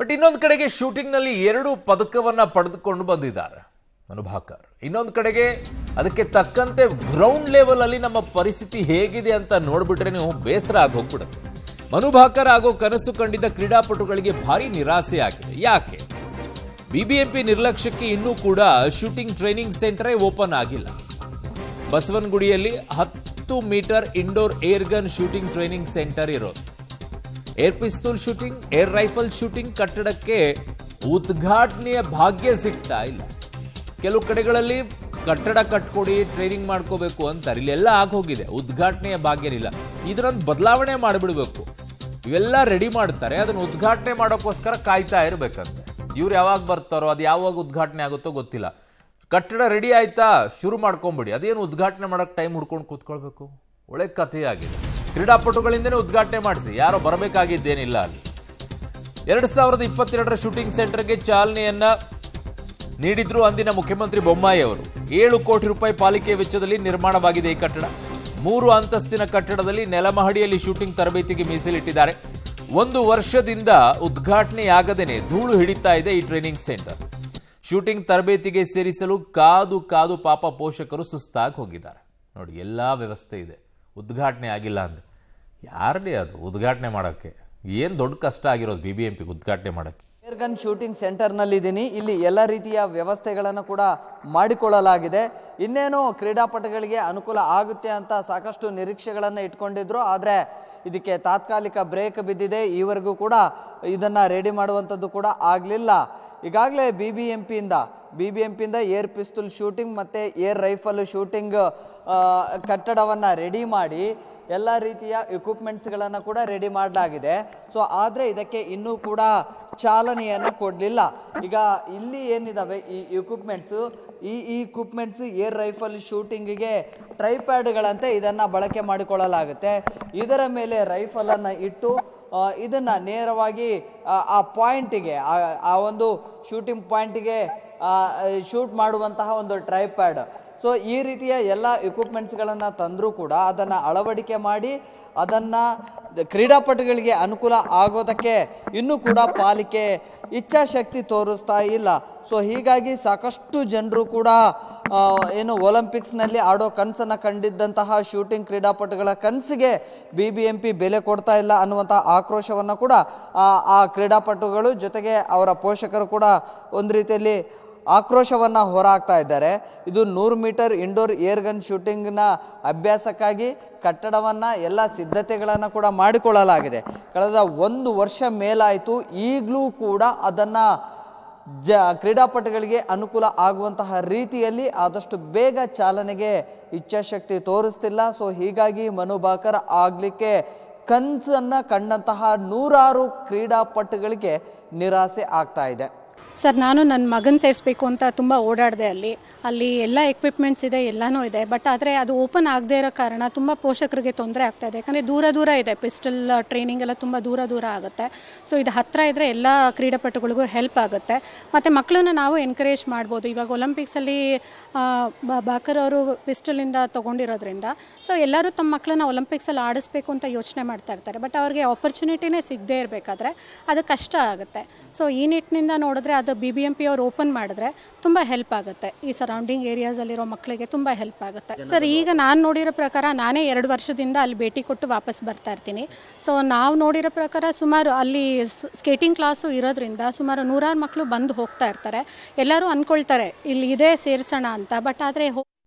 But ಇನ್ನೊಂದು ಕಡೆಗೆ shooting ನಲ್ಲಿ 2 ಪದಕವನ್ನ ಪಡೆದುಕೊಂಡು ಬಂದಿದ್ದಾರೆ ಮನುಭಾಕರ್. ಇನ್ನೊಂದು ಕಡೆಗೆ ಅದಕ್ಕೆ ತಕ್ಕಂತೆ ಗ್ರೌಂಡ್ ಲೆವೆಲ್ ಅಲ್ಲಿ ನಮ್ಮ ಪರಿಸ್ಥಿತಿ ಹೇಗಿದೆ ಅಂತ ನೋಡ್ಬಿಟ್ರೆ ನೀವು ಬೇಸರ ಆಗಿ ಹೋಗ್ಬಿಡುತ್ತೆ. ಮನುಭಾಕರ್ ಆಗೋ ಕನಸು ಕಂಡಿದ್ದ ಕ್ರೀಡಾಪಟುಗಳಿಗೆ ಭಾರಿ ನಿರಾಸೆ ಆಗಿದೆ. ಯಾಕೆ? ಬಿಬಿಎಂಪಿ ನಿರ್ಲಕ್ಷ್ಯಕ್ಕೆ ಇನ್ನೂ ಕೂಡ ಶೂಟಿಂಗ್ ಟ್ರೈನಿಂಗ್ ಸೆಂಟರ್ ಓಪನ್ ಆಗಿಲ್ಲ. ಬಸವನಗುಡಿಯಲ್ಲಿ 10 metre indoor air gun shooting training centre ಇರೋದು. Air pistol shooting, air rifle shooting ಕಟ್ಟಡಕ್ಕೆ ಉದ್ಘಾಟನೆಯ ಭಾಗ್ಯ ಸಿಗ್ತಾ ಇಲ್ಲ. ಕೆಲವು ಕಡೆಗಳಲ್ಲಿ ಕಟ್ಟಡ ಕಟ್ಕೊಡಿ, ಟ್ರೈನಿಂಗ್ ಮಾಡ್ಕೋಬೇಕು ಅಂತಾರೆ. ಇಲ್ಲೆಲ್ಲ ಆಗೋಗಿದೆ, ಉದ್ಘಾಟನೆಯ ಭಾಗ್ಯನಿಲ್ಲ. ಇದರೊಂದು ಬದಲಾವಣೆ ಮಾಡಿಬಿಡ್ಬೇಕು. ಇವೆಲ್ಲ ರೆಡಿ ಮಾಡ್ತಾರೆ, ಅದನ್ನು ಉದ್ಘಾಟನೆ ಮಾಡೋಕ್ಕೋಸ್ಕರ ಕಾಯ್ತಾ ಇರಬೇಕಂತೆ. ಇವ್ರು ಯಾವಾಗ ಬರ್ತಾರೋ, ಅದು ಯಾವಾಗ ಉದ್ಘಾಟನೆ ಆಗುತ್ತೋ ಗೊತ್ತಿಲ್ಲ. ಕಟ್ಟಡ ರೆಡಿ ಆಯ್ತಾ, ಶುರು ಮಾಡ್ಕೊಂಬಿಡಿ. ಅದೇನು ಉದ್ಘಾಟನೆ ಮಾಡೋಕೆ ಟೈಮ್ ಹುಡ್ಕೊಂಡು ಕೂತ್ಕೊಳ್ಬೇಕು? ಒಳ್ಳೆ ಕಥೆಯಾಗಿದೆ. ಕ್ರೀಡಾಪಟುಗಳಿಂದನೇ ಉದ್ಘಾಟನೆ ಮಾಡಿಸಿ, ಯಾರೋ ಬರಬೇಕಾಗಿದ್ದೇನಿಲ್ಲ. ಅಲ್ಲಿ 2022ರ ಶೂಟಿಂಗ್ ಸೆಂಟರ್ಗೆ ಚಾಲನೆಯನ್ನ ನೀಡಿದ್ರು ಅಂದಿನ ಮುಖ್ಯಮಂತ್ರಿ ಬೊಮ್ಮಾಯಿ ಅವರು. 7 ಕೋಟಿ ರೂಪಾಯಿ ಪಾಲಿಕೆ ವೆಚ್ಚದಲ್ಲಿ ನಿರ್ಮಾಣವಾಗಿದೆ ಈ ಕಟ್ಟಡ. 3 ಅಂತಸ್ತಿನ ಕಟ್ಟಡದಲ್ಲಿ ನೆಲಮಹಡಿಯಲ್ಲಿ ಶೂಟಿಂಗ್ ತರಬೇತಿಗೆ ಮೀಸಲಿಟ್ಟಿದ್ದಾರೆ. 1 ವರ್ಷದಿಂದ ಉದ್ಘಾಟನೆಯಾಗದೇನೆ ಧೂಳು ಹಿಡಿತಾ ಇದೆ ಈ ಟ್ರೈನಿಂಗ್ ಸೆಂಟರ್. ಶೂಟಿಂಗ್ ತರಬೇತಿಗೆ ಸೇರಿಸಲು ಕಾದು ಕಾದು ಪಾಪ ಪೋಷಕರು ಸುಸ್ತಾಗಿ ಹೋಗಿದ್ದಾರೆ. ನೋಡಿ, ಎಲ್ಲಾ ವ್ಯವಸ್ಥೆ ಇದೆ, ಉದ್ಘಾಟನೆ ಆಗಿಲ್ಲ ಅಂದ್ರೆ ಯಾರೇ ಅದು ಉದ್ಘಾಟನೆ ಮಾಡೋಕ್ಕೆ? ಏನು ದೊಡ್ಡ ಕಷ್ಟ ಆಗಿರೋದು ಬಿಬಿಎಂಪಿಗೆ ಉದ್ಘಾಟನೆ ಮಾಡೋಕ್ಕೆ. ಏರ್ ಗನ್ ಶೂಟಿಂಗ್ ಸೆಂಟರ್ನಲ್ಲಿದ್ದೀನಿ. ಇಲ್ಲಿ ಎಲ್ಲ ರೀತಿಯ ವ್ಯವಸ್ಥೆಗಳನ್ನು ಕೂಡ ಮಾಡಿಕೊಳ್ಳಲಾಗಿದೆ. ಇನ್ನೇನು ಕ್ರೀಡಾಪಟುಗಳಿಗೆ ಅನುಕೂಲ ಆಗುತ್ತೆ ಅಂತ ಸಾಕಷ್ಟು ನಿರೀಕ್ಷೆಗಳನ್ನು ಇಟ್ಕೊಂಡಿದ್ರು. ಆದರೆ ಇದಕ್ಕೆ ತಾತ್ಕಾಲಿಕ ಬ್ರೇಕ್ ಬಿದ್ದಿದೆ. ಈವರೆಗೂ ಕೂಡ ಇದನ್ನು ರೆಡಿ ಮಾಡುವಂಥದ್ದು ಕೂಡ ಆಗಲಿಲ್ಲ. ಈಗಾಗಲೇ ಬಿಬಿಎಂಪಿಯಿಂದ ಏರ್ ಪಿಸ್ತೂಲ್ ಶೂಟಿಂಗ್ ಮತ್ತು ಏರ್ ರೈಫಲ್ ಶೂಟಿಂಗ್ ಕಟ್ಟಡವನ್ನು ರೆಡಿ ಮಾಡಿ ಎಲ್ಲ ರೀತಿಯ ಇಕ್ವಿಪ್ಮೆಂಟ್ಸ್ಗಳನ್ನು ಕೂಡ ರೆಡಿ ಮಾಡಲಾಗಿದೆ. ಸೊ ಆದರೆ ಇದಕ್ಕೆ ಇನ್ನೂ ಕೂಡ ಚಾಲನೆಯನ್ನು ಕೊಡಲಿಲ್ಲ. ಈಗ ಇಲ್ಲಿ ಏನಿದಾವೆ ಈ ಇಕ್ವಿಪ್ಮೆಂಟ್ಸ್ ಏರ್ ರೈಫಲ್ ಶೂಟಿಂಗಿಗೆ ಟ್ರೈಪ್ಯಾಡ್ಗಳಂತೆ ಇದನ್ನು ಬಳಕೆ ಮಾಡಿಕೊಳ್ಳಲಾಗುತ್ತೆ. ಇದರ ಮೇಲೆ ರೈಫಲನ್ನು ಇಟ್ಟು ಇದನ್ನು ನೇರವಾಗಿ ಆ ಪಾಯಿಂಟಿಗೆ, ಆ ಒಂದು ಶೂಟಿಂಗ್ ಪಾಯಿಂಟಿಗೆ ಶೂಟ್ ಮಾಡುವಂತಹ ಒಂದು ಟ್ರೈಪ್ಯಾಡ್. ಸೊ ಈ ರೀತಿಯ ಎಲ್ಲ ಇಕ್ವಿಪ್ಮೆಂಟ್ಸ್ಗಳನ್ನು ತಂದರೂ ಕೂಡ ಅದನ್ನು ಅಳವಡಿಕೆ ಮಾಡಿ ಅದನ್ನು ಕ್ರೀಡಾಪಟುಗಳಿಗೆ ಅನುಕೂಲ ಆಗೋದಕ್ಕೆ ಇನ್ನೂ ಕೂಡ ಪಾಲಿಕೆ ಇಚ್ಛಾಶಕ್ತಿ ತೋರಿಸ್ತಾ ಇಲ್ಲ. ಸೊ ಹೀಗಾಗಿ ಸಾಕಷ್ಟು ಜನರು ಕೂಡ ಏನು ಒಲಿಂಪಿಕ್ಸ್ನಲ್ಲಿ ಆಡೋ ಕನಸನ್ನು ಕಂಡಿದ್ದಂತಹ ಶೂಟಿಂಗ್ ಕ್ರೀಡಾಪಟುಗಳ ಕನಸಿಗೆ ಬಿಬಿಎಂಪಿ ಬೆಲೆ ಕೊಡ್ತಾ ಇಲ್ಲ ಅನ್ನುವಂಥ ಆಕ್ರೋಶವನ್ನು ಕೂಡ ಆ ಕ್ರೀಡಾಪಟುಗಳು ಜೊತೆಗೆ ಅವರ ಪೋಷಕರು ಕೂಡ ಒಂದು ರೀತಿಯಲ್ಲಿ ಆಕ್ರೋಶವನ್ನು ಹೊರಹಾಕ್ತಾ ಇದ್ದಾರೆ. ಇದು 100 ಮೀಟರ್ ಇಂಡೋರ್ ಏರ್ ಗನ್ ಶೂಟಿಂಗ್ನ ಅಭ್ಯಾಸಕ್ಕಾಗಿ ಕಟ್ಟಡವನ್ನು ಎಲ್ಲ ಸಿದ್ಧತೆಗಳನ್ನು ಕೂಡ ಮಾಡಿಕೊಳ್ಳಲಾಗಿದೆ. ಕಳೆದ 1 ವರ್ಷ ಮೇಲಾಯಿತು. ಈಗಲೂ ಕೂಡ ಅದನ್ನು ಕ್ರೀಡಾಪಟುಗಳಿಗೆ ಅನುಕೂಲ ಆಗುವಂತಹ ರೀತಿಯಲ್ಲಿ ಆದಷ್ಟು ಬೇಗ ಚಾಲನೆಗೆ ಇಚ್ಛಾಶಕ್ತಿ ತೋರಿಸ್ತಿಲ್ಲ. ಸೊ ಹೀಗಾಗಿ ಮನುಭಾಕರ್ ಆಗಲಿಕ್ಕೆ ಕನಸನ್ನು ಕಂಡಂತಹ 100 ಕ್ರೀಡಾಪಟುಗಳಿಗೆ ನಿರಾಸೆ ಆಗ್ತಾ ಇದೆ. ಸರ್, ನಾನು ನನ್ನ ಮಗನ ಸೇರಿಸ್ಬೇಕು ಅಂತ ತುಂಬ ಓಡಾಡಿದೆ. ಅಲ್ಲಿ ಎಲ್ಲ ಎಕ್ವಿಪ್ಮೆಂಟ್ಸ್ ಇದೆ, ಎಲ್ಲನೂ ಇದೆ. ಬಟ್ ಆದರೆ ಅದು ಓಪನ್ ಆಗದೇ ಇರೋ ಕಾರಣ ತುಂಬ ಪೋಷಕರಿಗೆ ತೊಂದರೆ ಆಗ್ತಾ ಇದೆ. ಯಾಕಂದರೆ ದೂರ ಇದೆ, ಪಿಸ್ಟಲ್ ಟ್ರೈನಿಂಗ್ ಎಲ್ಲ ತುಂಬ ದೂರ ಆಗುತ್ತೆ. ಸೊ ಇದು ಹತ್ತಿರ ಇದ್ದರೆ ಎಲ್ಲ ಕ್ರೀಡಾಪಟುಗಳಿಗೂ ಹೆಲ್ಪ್ ಆಗುತ್ತೆ. ಮತ್ತು ಮಕ್ಕಳನ್ನ ನಾವು ಎನ್ಕರೇಜ್ ಮಾಡ್ಬೋದು. ಇವಾಗ ಒಲಿಂಪಿಕ್ಸಲ್ಲಿ ಬಾಕರ್ ಅವರು ಪಿಸ್ಟಲಿಂದ ತೊಗೊಂಡಿರೋದ್ರಿಂದ ಸೊ ಎಲ್ಲರೂ ತಮ್ಮ ಮಕ್ಕಳನ್ನ ಒಲಿಂಪಿಕ್ಸಲ್ಲಿ ಆಡಿಸ್ಬೇಕು ಅಂತ ಯೋಚನೆ ಮಾಡ್ತಾ ಇರ್ತಾರೆ. ಬಟ್ ಅವ್ರಿಗೆ ಆಪರ್ಚುನಿಟಿನೇ ಸಿಗದೇ ಇರಬೇಕಾದ್ರೆ ಅದು ಕಷ್ಟ ಆಗುತ್ತೆ. ಸೊ ಈ ನಿಟ್ಟಿನಿಂದ ನೋಡಿದ್ರೆ ಅದು ಬಿಬಿಎಂಪಿ ಅವರು ಓಪನ್ ಮಾಡಿದ್ರೆ ತುಂಬ ಹೆಲ್ಪ್ ಆಗುತ್ತೆ. ಈ ಸರೌಂಡಿಂಗ್ ಏರಿಯಾಸಲ್ಲಿರೋ ಮಕ್ಕಳಿಗೆ ತುಂಬ ಹೆಲ್ಪ್ ಆಗುತ್ತೆ. ಸರ್, ಈಗ ನಾನು ನೋಡಿರೋ ಪ್ರಕಾರ ನಾನೇ 2 ವರ್ಷದಿಂದ ಅಲ್ಲಿ ಭೇಟಿ ಕೊಟ್ಟು ವಾಪಸ್ ಬರ್ತಾ ಇರ್ತೀನಿ. ಸೊ ನಾವು ನೋಡಿರೋ ಪ್ರಕಾರ ಸುಮಾರು ಅಲ್ಲಿ ಸ್ಕೇಟಿಂಗ್ ಕ್ಲಾಸು ಇರೋದ್ರಿಂದ ಸುಮಾರು 100 ಮಕ್ಕಳು ಬಂದು ಹೋಗ್ತಾ ಇರ್ತಾರೆ. ಎಲ್ಲರೂ ಅಂದ್ಕೊಳ್ತಾರೆ ಇಲ್ಲಿ ಇದೇ ಸೇರಿಸೋಣ ಅಂತ. ಬಟ್ ಆದರೆ